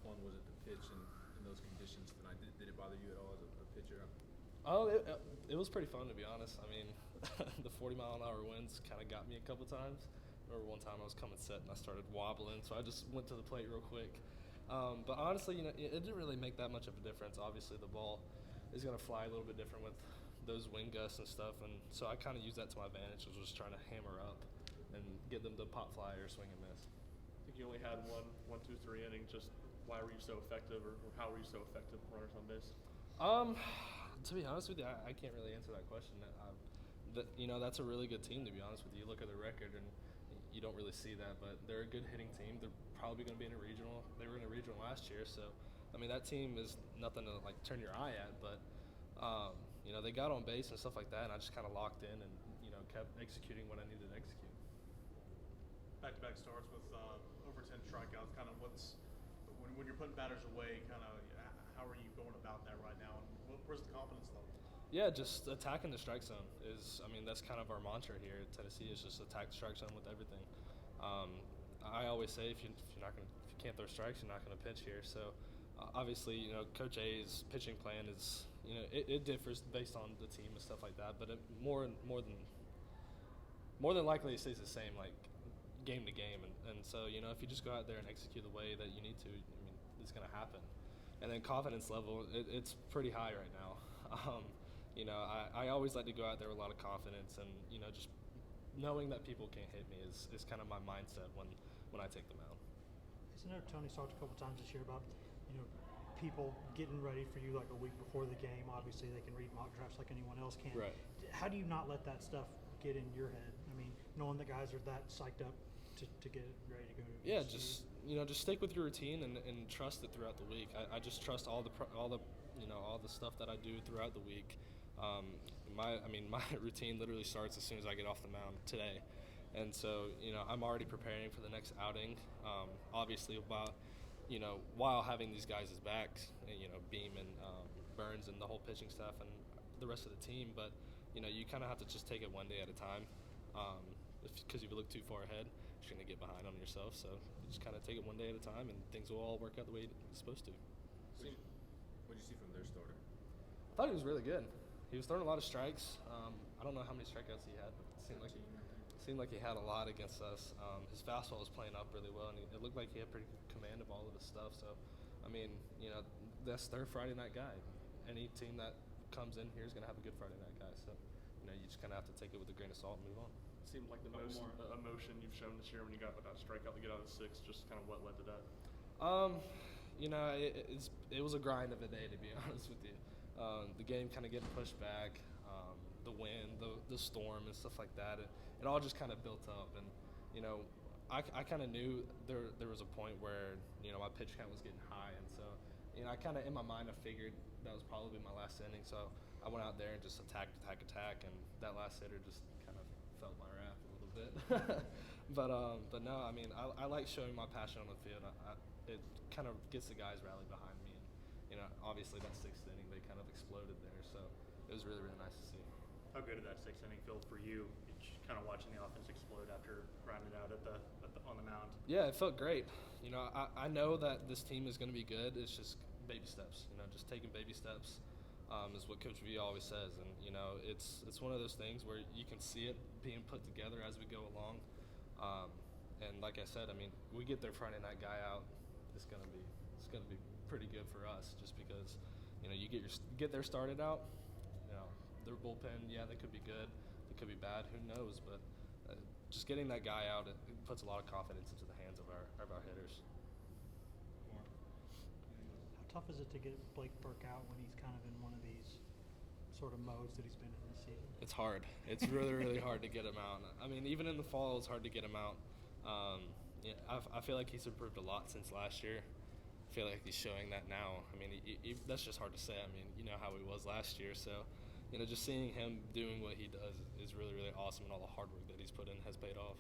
fun was it to pitch in those conditions tonight? Did it bother you at all as a pitcher? Oh, it was pretty fun to be honest. I mean, the 40-mile-an-hour winds kind of got me a couple times. I remember one time I was coming set and I started wobbling, so I just went to the plate real quick. But honestly, it didn't really make that much of a difference. Obviously, the ball is going to fly a little bit different with those wind gusts and stuff, and so I kind of used that to my advantage. I was just trying to hammer up and get them to pop fly or swing and miss. I think you only had one, two, three innings. Just why were you so effective, or how were you so effective runners on base? Um, to be honest with you, I can't really answer that question. That's a really good team. To be honest with you, you look at their record and you don't really see that, but they're a good hitting team. They're probably going to be in a regional. They were in a regional last year, so I mean that team is nothing to like turn your eye at. But they got on base and stuff like that, and I just kind of locked in and kept executing what I needed to execute. Back-to-back starts with over 10 strikeouts. Kind of when you're putting batters away, kind of how are you going about that right now, and where's the confidence level? Yeah, just attacking the strike zone that's kind of our mantra here at Tennessee is just attack the strike zone with everything. I always say if you can't throw strikes, you're not going to pitch here. So obviously, Coach A's pitching plan is it differs based on the team and stuff like that, but more than likely it stays the same like game to game, and so if you just go out there and execute the way that you need to, I mean it's going to happen. And then confidence level, it's pretty high right now. I always like to go out there with a lot of confidence, and just knowing that people can't hit me is kind of my mindset when I take them out. I know Tony's talked a couple times this year about people getting ready for you like a week before the game. Obviously, they can read mock drafts like anyone else can. Right. How do you not let that stuff get in your head? I mean, knowing the guys are that psyched up to get ready to go to yeah, just stick with your routine and trust it throughout the week. I just trust all the stuff that I do throughout the week. My routine literally starts as soon as I get off the mound today, and so I'm already preparing for the next outing. Obviously, while having these guys as backs, Beam and Burns and the whole pitching staff and the rest of the team, but you kind of have to just take it one day at a time. Because if you look too far ahead, you're going to get behind on yourself. So you just kind of take it one day at a time, and things will all work out the way it's supposed to. What did you see from their starter? I thought he was really good. He was throwing a lot of strikes. I don't know how many strikeouts he had, but it seemed like he had a lot against us. His fastball was playing up really well, and it looked like he had pretty good command of all of his stuff. So, I mean, that's their Friday night guy. Any team that comes in here is going to have a good Friday night guy. So, you just kind of have to take it with a grain of salt and move on. It seemed like the most emotion you've shown this year when you got that strikeout to get out of the sixth. Just kind of what led to that? It was a grind of a day, to be honest with you. The game kind of getting pushed back, the wind, the storm, and stuff like that. It all just kind of built up, and I kind of knew there was a point where my pitch count was getting high, and so I kind of in my mind I figured that was probably my last inning. So I went out there and just attack, and that last hitter just kind of felt my wrath a little bit. but no, I mean I like showing my passion on the field. It kind of gets the guys rallied behind me, and obviously that sixth inning they kind of exploded there. So it was really nice to see. How good did that sixth inning feel for you? Just kind of watching the offense explode after grinding out on the mound. Yeah, it felt great. I know that this team is going to be good. It's just baby steps. Just taking baby steps is what Coach V always says, and it's one of those things where you can see it being put together as we go along. And like I said, I mean, we get their Friday night guy out. It's gonna be pretty good for us, just because you get their started out. Their bullpen, yeah, they could be good, they could be bad, who knows? But just getting that guy out, it puts a lot of confidence into the hands of our hitters. How tough is it to get Blake Burke out when he's kind of in one of these sort of modes that he's been in this season? It's hard. It's really hard to get him out. I mean, even in the fall, it's hard to get him out. I feel like he's improved a lot since last year. I feel like he's showing that now. I mean, that's just hard to say. I mean, how he was last year. So, just seeing him doing what he does is really awesome, and all the hard work that he's put in has paid off.